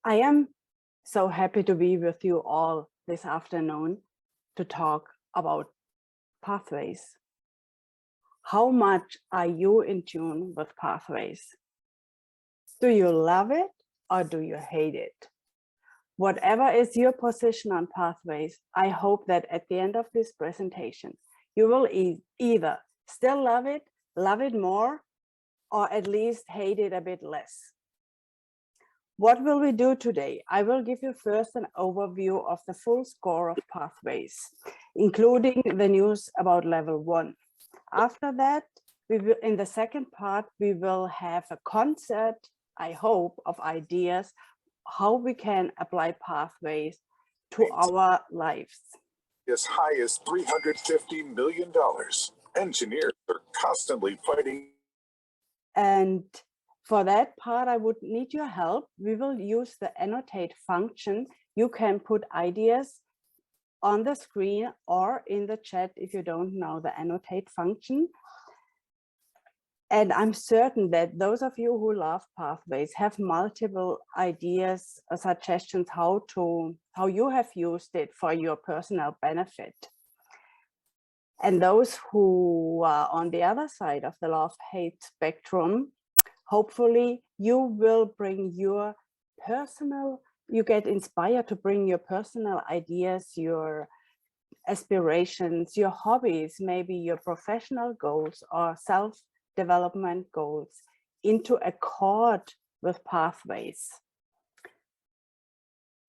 I am so happy to be with you all this afternoon to talk about pathways. How much are you in tune with pathways? Do you love it or do you hate it? Whatever is your position on pathways, I hope that at the end of this presentation, you will either still love it more, or at least hate it a bit less. What will we do today? I will give you first an overview of the full score of pathways, including the news about level 1. After that, we will, in the second part, we will have a concert, I hope, of ideas how we can apply pathways to our lives. As high as $350 million. Engineers are constantly fighting. And for that part, I would need your help. We will use the annotate function. You can put ideas on the screen or in the chat if you don't know the annotate function. And I'm certain that those of you who love pathways have multiple ideas or suggestions how you have used it for your personal benefit. And those who are on the other side of the love-hate spectrum, hopefully you will bring your personal, you get inspired to bring your personal ideas, your aspirations, your hobbies, maybe your professional goals or self-development goals into accord with pathways.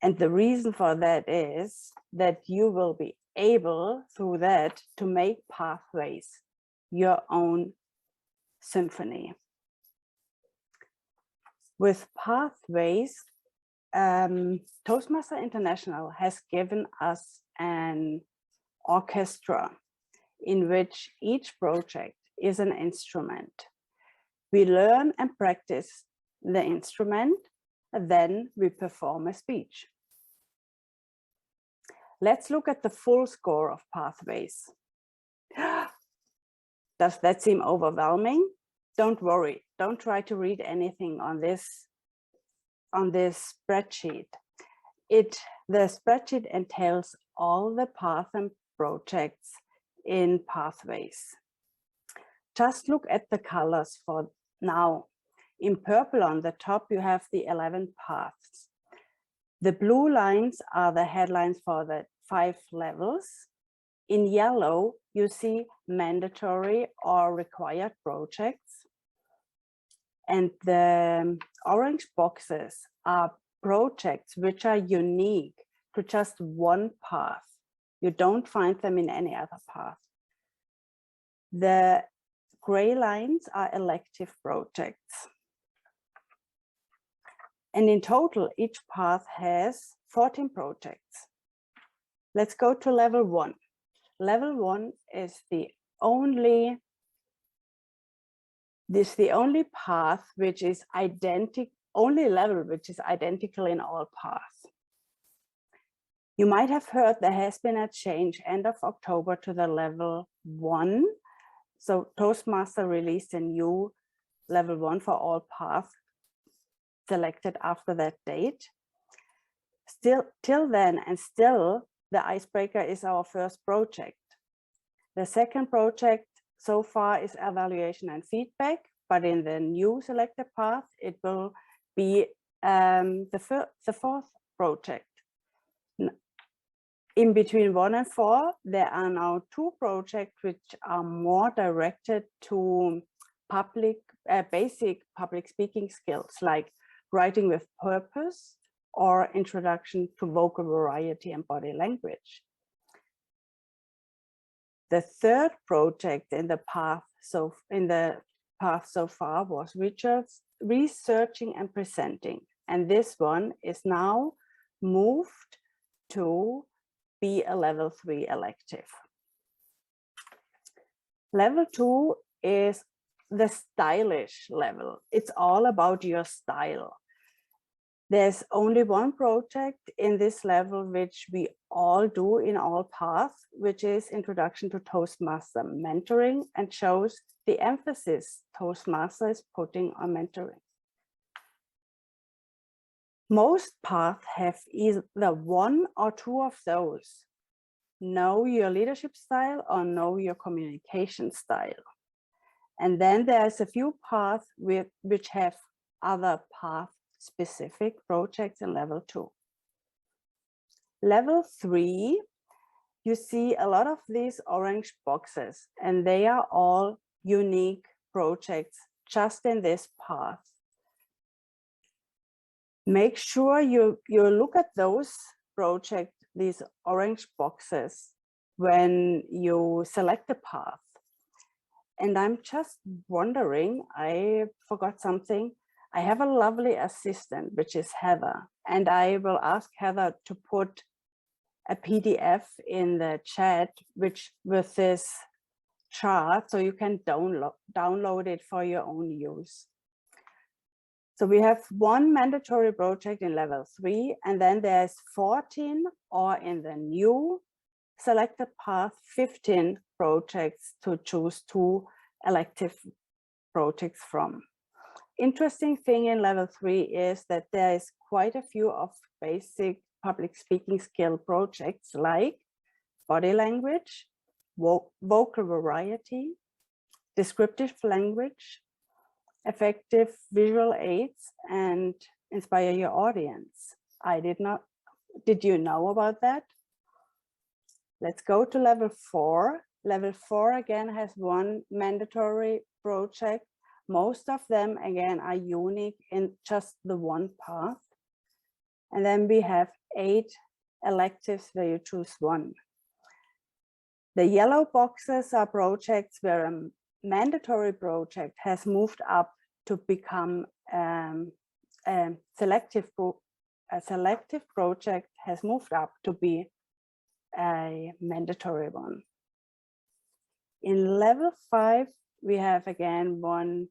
And the reason for that is that you will be able through that to make pathways your own symphony. With pathways, Toastmasters International has given us an orchestra in which each project is an instrument. We learn and practice the instrument, and then we perform a speech. Let's look at the full score of pathways. Does that seem overwhelming? Don't worry, don't try to read anything on this spreadsheet. The spreadsheet entails all the paths and projects in pathways. Just look at the colors for now. In purple on the top, you have the 11 paths. The blue lines are the headlines for the 5 levels. In yellow, you see mandatory or required projects. And the orange boxes are projects which are unique to just one path. You don't find them in any other path. The gray lines are elective projects. And in total, each path has 14 projects. Let's go to level 1. Level 1 is the only path which is identical, only level which is identical in all paths. You might have heard there has been a change end of October to the level 1. So Toastmaster released a new level 1 for all paths selected after that date. Till then, and still, the icebreaker is our first project. The second project so far is evaluation and feedback, but in the new selected path, it will be the fourth project. In between 1 and 4, there are now 2 projects which are more directed to basic public speaking skills, like writing with purpose or introduction to vocal variety and body language. The third project in the path so far was researching and presenting, and this one is now moved to be a level 3 elective. Level 2 is the stylish level. It's all about your style. There's only one project in this level which we all do in all paths, which is Introduction to Toastmaster Mentoring, and shows the emphasis Toastmaster is putting on mentoring. Most paths have either one or two of those. Know your leadership style or know your communication style. And then there's a few paths which have other path specific projects in level 2. Level 3, you see a lot of these orange boxes, and they are all unique projects just in this path. Make sure you look at those projects, these orange boxes, when you select a path. And I'm just wondering, I forgot something. I have a lovely assistant, which is Heather, and I will ask Heather to put a PDF in the chat, which with this chart, so you can download it for your own use. So we have one mandatory project in level 3, and then there's 14, or in the new selected path, 15 projects to choose 2 elective projects from. Interesting thing in level 3 is that there is quite a few of basic public speaking skill projects like body language, vocal variety, descriptive language, effective visual aids, and inspire your audience. Did you know about that? Let's go to level 4. Level 4 again has one mandatory project. Most of them again are unique in just the one path. And then we have 8 electives where you choose one. The yellow boxes are projects where a mandatory project has moved up to become a selective project has moved up to be a mandatory one. In level 5, we have again one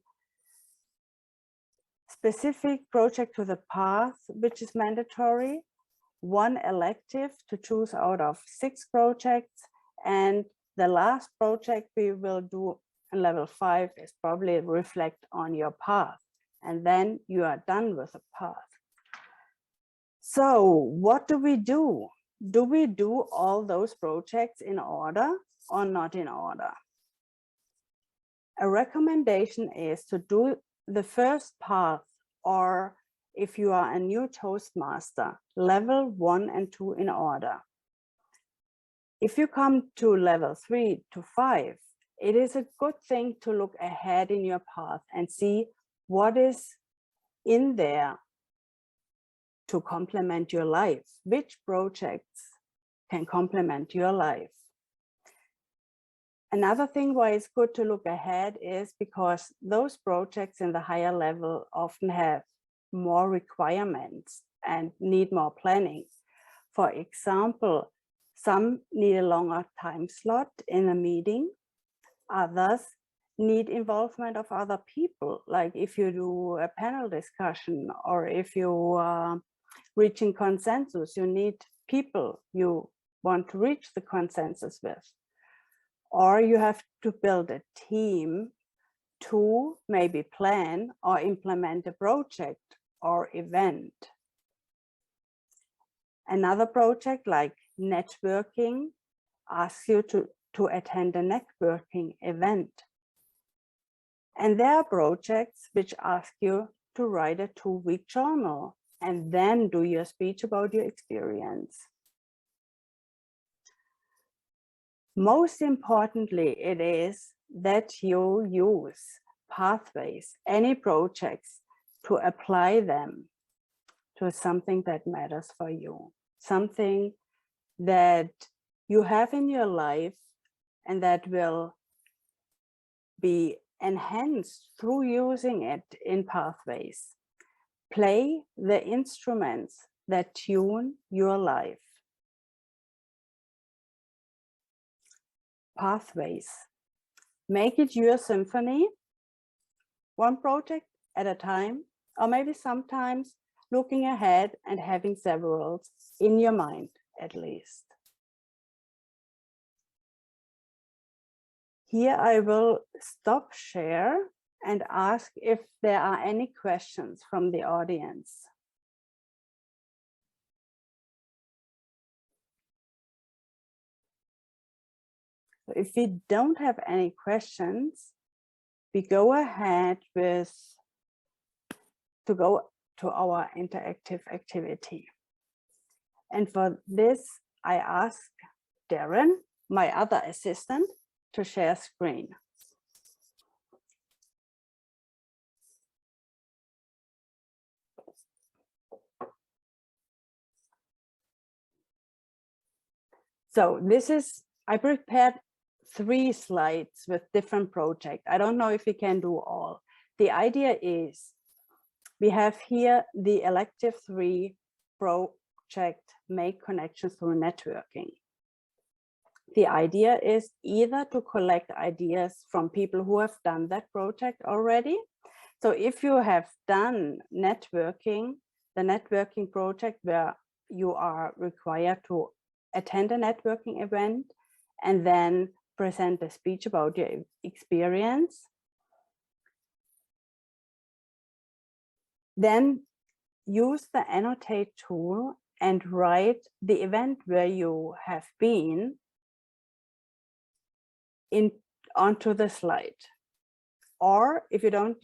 specific project to the path, which is mandatory, one elective to choose out of 6 projects, and the last project we will do in level 5 is probably reflect on your path, and then you are done with the path. So what do we do? Do we do all those projects in order or not in order? A recommendation is to do the first path, or if you are a new Toastmaster, level 1 and 2 in order. If you come to level 3 to 5, it is a good thing to look ahead in your path and see what is in there to complement your life. Which projects can complement your life? Another thing why it's good to look ahead is because those projects in the higher level often have more requirements and need more planning. For example, some need a longer time slot in a meeting. Others need involvement of other people, like if you do a panel discussion or if you are reaching consensus, you need people you want to reach the consensus with. Or you have to build a team to maybe plan or implement a project or event. Another project like networking asks you to attend a networking event. And there are projects which ask you to write a 2-week journal and then do your speech about your experience. Most importantly, it is that you use pathways, any projects, to apply them to something that matters for you, something that you have in your life and that will be enhanced through using it in pathways. Play the instruments that tune your life. Pathways. Make it your symphony, one project at a time, or maybe sometimes looking ahead and having several in your mind at least. Here I will stop share and ask if there are any questions from the audience. If we don't have any questions, we go ahead to go to our interactive activity. And for this, I ask Darren, my other assistant, to share screen. So I prepared 3 slides with different projects. I don't know if we can do all. The idea is we have here the elective 3 project, Make Connections Through Networking. The idea is either to collect ideas from people who have done that project already. So if you have done networking, the networking project where you are required to attend a networking event and then present a speech about your experience, then use the annotate tool and write the event where you have been onto the slide. Or if you don't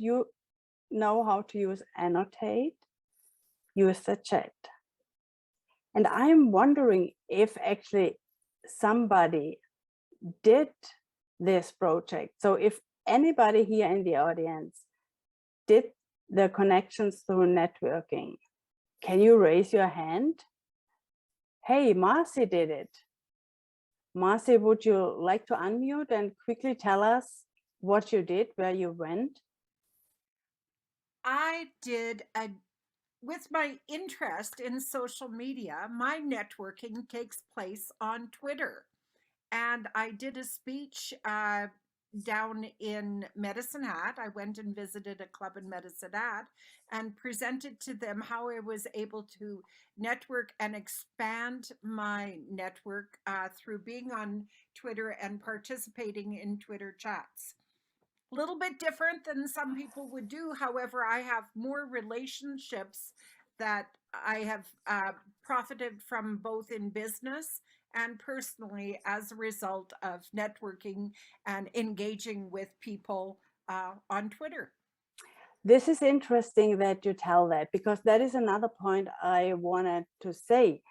know how to use annotate, use the chat. And I'm wondering if actually somebody did this project. So if anybody here in the audience did the connections through networking, can you raise your hand? Hey, Marcy did it. Marcy, would you like to unmute and quickly tell us what you did, where you went? I did with my interest in social media, my networking takes place on Twitter. And I did a speech down in Medicine Hat. I went and visited a club in Medicine Hat and presented to them how I was able to network and expand my network through being on Twitter and participating in Twitter chats. A little bit different than some people would do. However, I have more relationships that I have profited from both in business and personally as a result of networking and engaging with people on Twitter. This is interesting that you tell that, because that is another point I wanted to say.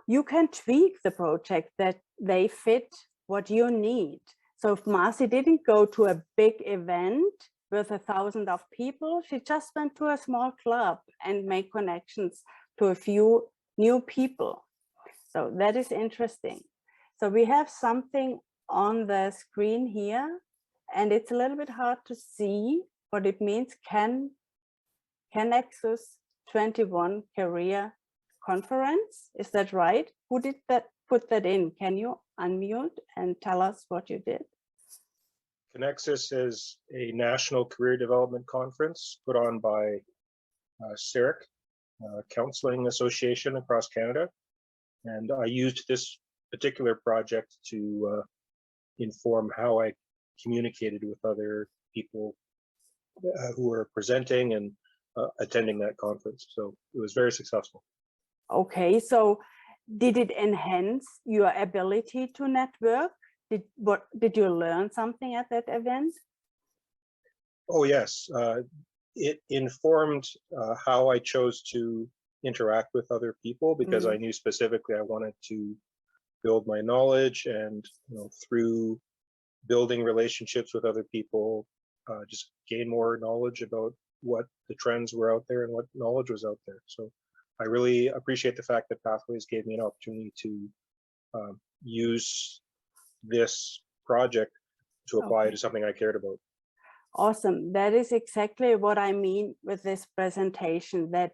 You can tweak the project that they fit what you need. So if Marcy didn't go to a big event with 1,000 of people, she just went to a small club and made connections to a few new people. So that is interesting. So we have something on the screen here, and it's a little bit hard to see what it means. Nexus 21 Career Conference, is that right? Who did put that in? Can you unmute and tell us what you did? Connexus is a national career development conference put on by CERIC, Counseling Association across Canada. And I used this particular project to inform how I communicated with other people who were presenting and attending that conference. So it was very successful. Okay, so did it enhance your ability to network? Did you learn something at that event? Oh yes, it informed how I chose to interact with other people, because I knew specifically I wanted to build my knowledge, and through building relationships with other people, just gain more knowledge about what the trends were out there and what knowledge was out there. So I really appreciate the fact that Pathways gave me an opportunity to use this project to apply to something I cared about. Awesome. That is exactly what I mean with this presentation, that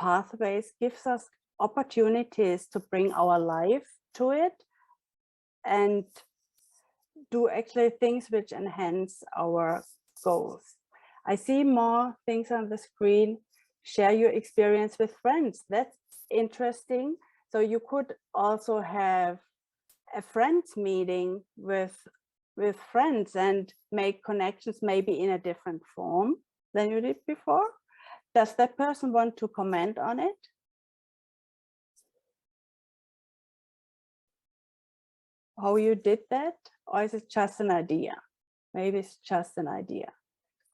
Pathways gives us opportunities to bring our life to it and do actually things which enhance our goals. I see more things on the screen. share your experience with friends. That's interesting. So you could also have a friends meeting with friends and make connections maybe in a different form than you did before. Does that person want to comment on it? How you did that? Or is it just an idea? Maybe it's just an idea.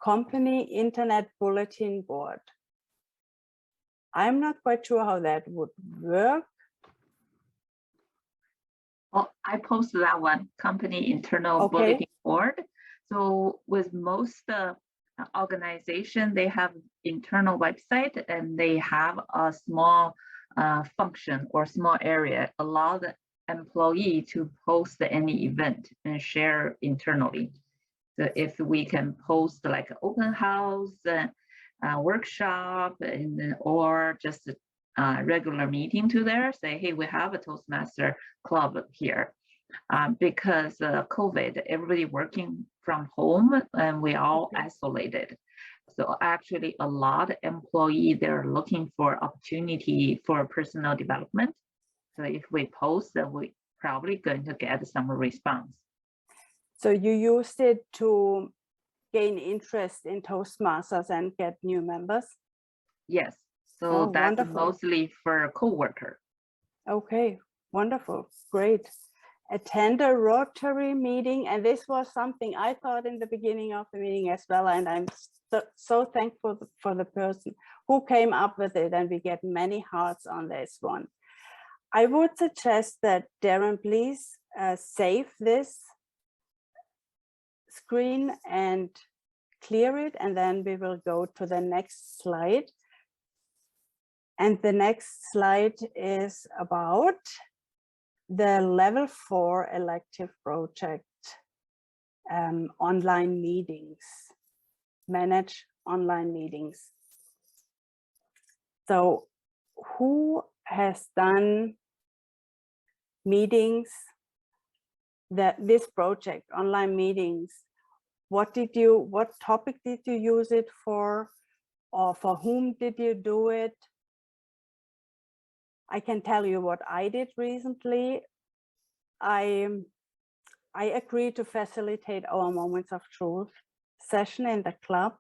Company internet bulletin board. I'm not quite sure how that would work. Oh, I posted that one, company internal Okay. bulletin board. So with most organization, they have internal website and they have a small function or small area, allow the employee to post any event and share internally. So if we can post like open house, workshop, or just a regular meeting to there, say, hey, we have a Toastmaster club here. Because COVID, everybody working from home and we all isolated. So actually a lot of employees, they're looking for opportunity for personal development. So if we post, then we probably going to get some response. So you used it to gain interest in Toastmasters and get new members? Yes, so Oh, that's wonderful. mostly for a coworker. Okay, wonderful, great. Attend a Rotary meeting, and this was something I thought in the beginning of the meeting as well, and I'm so thankful for the person who came up with it, and we get many hearts on this one. I would suggest that Darren, please save this screen and clear it, and then we will go to the next slide. And the next slide is about the level 4 elective project, online meetings, manage online meetings. So who has done meetings, this project, online meetings? What topic did you use it for, or for whom did you do it? I can tell you what I did recently. I agreed to facilitate our Moments of Truth session in the club.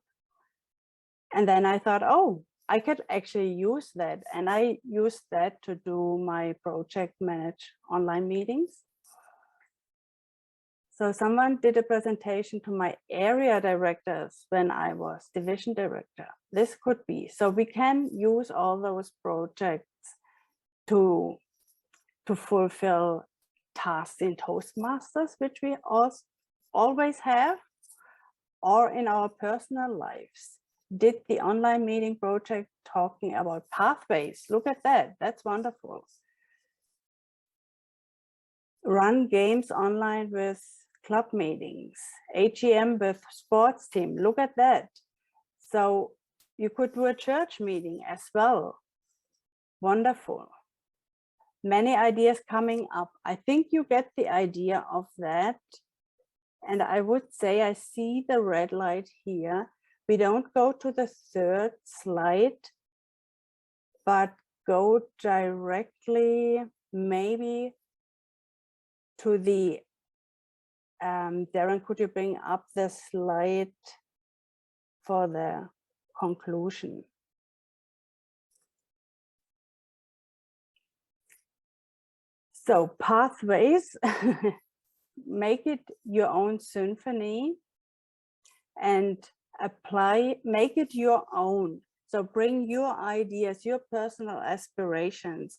And then I thought, oh, I could actually use that. And I used that to do my project manage online meetings. So someone did a presentation to my area directors when I was division director. This could be. So we can use all those projects to fulfill tasks in Toastmasters, which we always have, or in our personal lives. Did the online meeting project talking about pathways. Look at that, that's wonderful. Run games online with club meetings, AGM with sports team, look at that. So you could do a church meeting as well. Wonderful. Many ideas coming up. I think you get the idea of that. And I would say I see the red light here. We don't go to the third slide, but go directly maybe to the, Darren, could you bring up the slide for the conclusion? So pathways, make it your own symphony and make it your own. So bring your ideas, your personal aspirations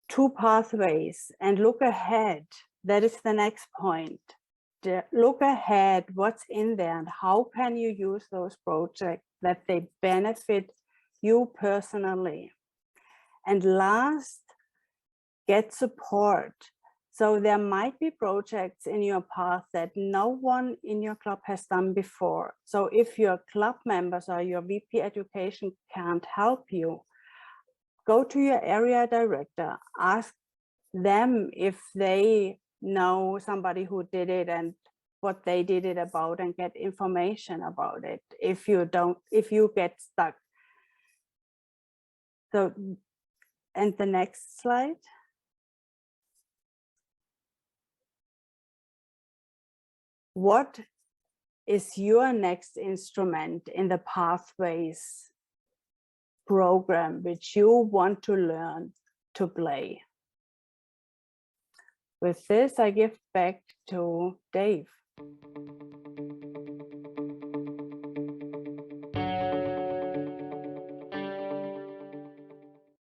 to pathways and look ahead. That is the next point. Look ahead, what's in there and how can you use those projects that they benefit you personally. And last, get support. So there might be projects in your path that no one in your club has done before. So if your club members or your VP education can't help you, go to your area director, ask them if they know somebody who did it and what they did it about, and get information about it. If you get stuck, So, and the next slide. What is your next instrument in the Pathways program which you want to learn to play? With this, I give back to Dave.